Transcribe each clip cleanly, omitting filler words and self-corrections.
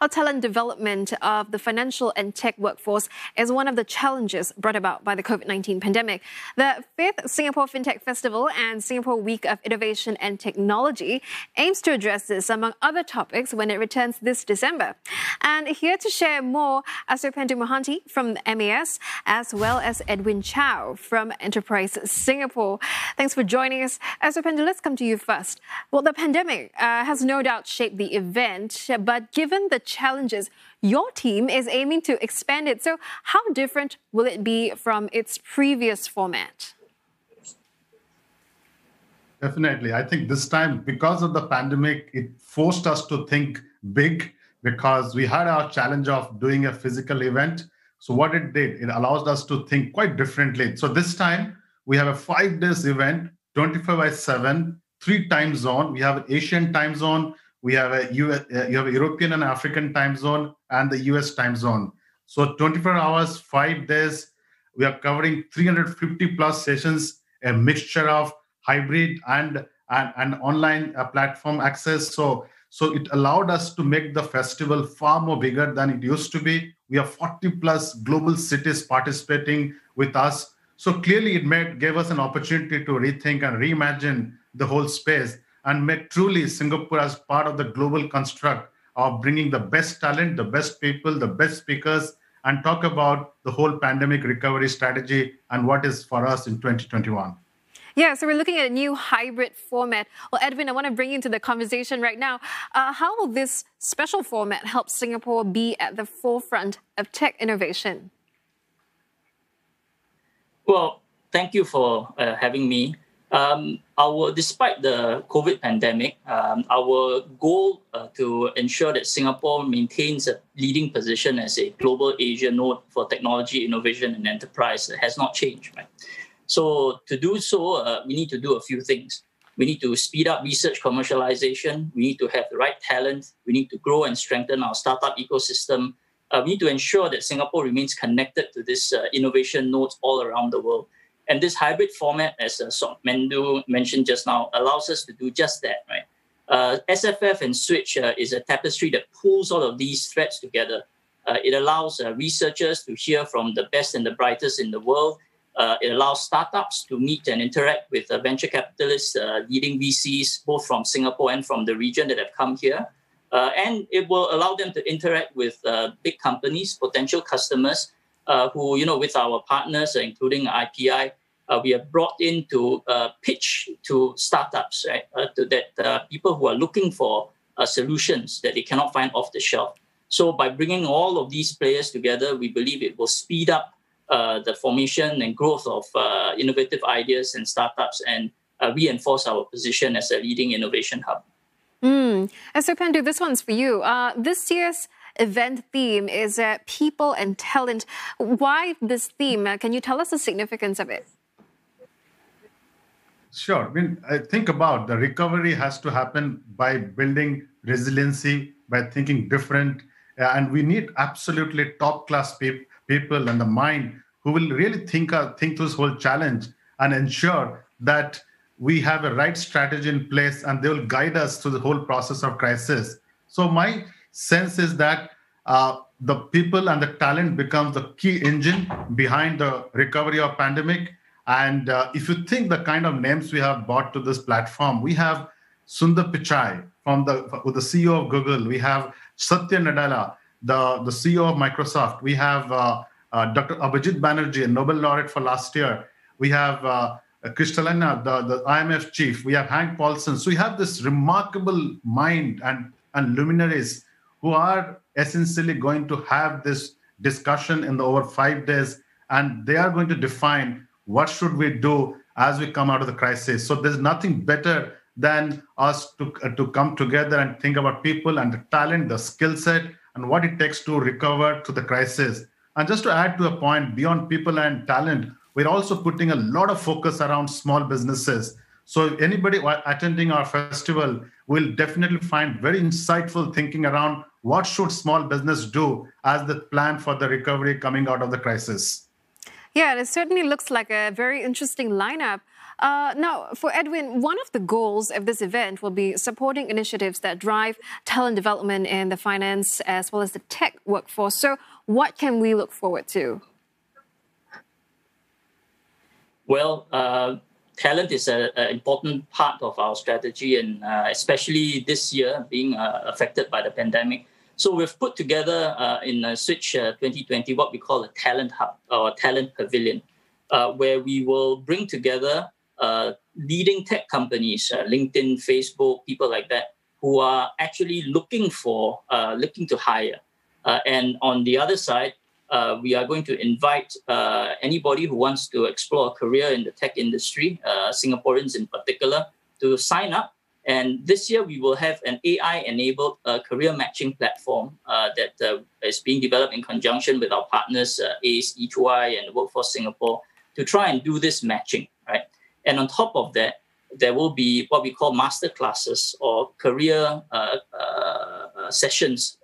talent development of the financial and tech workforce is one of the challenges brought about by the COVID-19 pandemic. The 5th Singapore FinTech Festival and Singapore Week of Innovation and Technology aims to address this, among other topics, when it returns this December. And here to share more are Sopnendu Mohanty from MAS, as well as Edwin Chow from Enterprise Singapore. Thanks for joining us. Sopnendu, let's come to you first. Well, the pandemic has no doubt shaped the event, but given the challenges, your team is aiming to expand it. So how different will it be from its previous format? Definitely. I think this time, because of the pandemic, it forced us to think big because we had our challenge of doing a physical event. So what it did, it allowed us to think quite differently. So this time, we have a 5-day event, 24/7, 3 time zone. We have an Asian time zone, we have you have a European and African time zone, and the US time zone. So 24 hours, 5 days, we are covering 350 plus sessions, a mixture of hybrid and online platform access. So it allowed us to make the festival far more bigger than it used to be. We have 40 plus global cities participating with us. So clearly it gave us an opportunity to rethink and reimagine the whole space and make truly Singapore as part of the global construct of bringing the best talent, the best people, the best speakers, and talk about the whole pandemic recovery strategy and what is for us in 2021. Yeah, so we're looking at a new hybrid format. Well, Edwin, I want to bring you into the conversation right now. How will this special format help Singapore be at the forefront of tech innovation? Well, thank you for having me. Despite the COVID pandemic, our goal to ensure that Singapore maintains a leading position as a global Asia node for technology, innovation, and enterprise has not changed. Right? So to do so, we need to do a few things. We need to speed up research commercialization. We need to have the right talent. We need to grow and strengthen our startup ecosystem. We need to ensure that Singapore remains connected to this innovation nodes all around the world. And this hybrid format, as Sopnendu mentioned just now, allows us to do just that. Right? SFF and Switch is a tapestry that pulls all of these threads together. It allows researchers to hear from the best and the brightest in the world. It allows startups to meet and interact with venture capitalists, leading VCs, both from Singapore and from the region that have come here. And it will allow them to interact with big companies, potential customers, who, with our partners, including IPI, we have brought in to pitch to startups, right? That people who are looking for solutions that they cannot find off the shelf. So by bringing all of these players together, we believe it will speed up the formation and growth of innovative ideas and startups and reinforce our position as a leading innovation hub. Sopnendu, this one's for you. This year's event theme is people and talent. Why this theme? Can you tell us the significance of it? Sure. I think about the recovery has to happen by building resiliency, by thinking different. And we need absolutely top-class people and the mind who will really think through this whole challenge and ensure that we have a right strategy in place and they will guide us through the whole process of crisis. So my sense is that the people and the talent becomes the key engine behind the recovery of pandemic. And if you think the kind of names we have brought to this platform, we have Sundar Pichai the CEO of Google. We have Satya Nadella, the CEO of Microsoft. We have Dr. Abhijit Banerjee, a Nobel laureate for last year. We have Kristalina, the IMF chief. We have Hank Paulson. So we have this remarkable mind and luminaries who are essentially going to have this discussion in over 5 days, and they are going to define what should we do as we come out of the crisis. So there's nothing better than us to come together and think about people and the talent, the skill set, and what it takes to recover to the crisis. And just to add to a point, beyond people and talent, we're also putting a lot of focus around small businesses. So if anybody attending our festival will definitely find very insightful thinking around what should small business do as the plan for the recovery coming out of the crisis. Yeah, it certainly looks like a very interesting lineup. Now, for Edwin, one of the goals of this event will be supporting initiatives that drive talent development in the finance as well as the tech workforce. So what can we look forward to? Well, talent is an important part of our strategy, and especially this year being affected by the pandemic. So we've put together in Switch 2020 what we call a talent hub or talent pavilion, where we will bring together leading tech companies, LinkedIn, Facebook, people like that, who are actually looking to hire. And on the other side, we are going to invite anybody who wants to explore a career in the tech industry, Singaporeans in particular, to sign up. And this year, we will have an AI-enabled career matching platform that is being developed in conjunction with our partners, ACE, E2I, and Workforce Singapore, to try and do this matching, right? And on top of that, there will be what we call master classes or career sessions,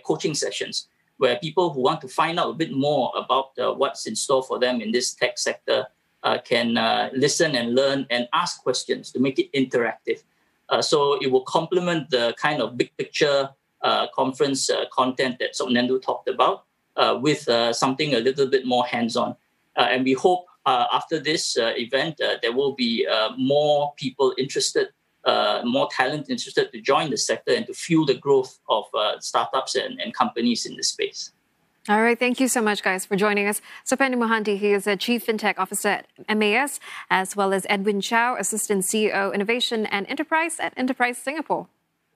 coaching sessions, where people who want to find out a bit more about what's in store for them in this tech sector can listen and learn and ask questions to make it interactive. So it will complement the kind of big picture conference content that Sopnendu talked about with something a little bit more hands-on. And we hope after this event, there will be more people interested, more talent interested to join the sector and to fuel the growth of startups and companies in this space. All right. Thank you so much, guys, for joining us. Sopnendu Mohanty, he is a Chief FinTech Officer at MAS, as well as Edwin Chow, Assistant CEO, Innovation and Enterprise at Enterprise Singapore.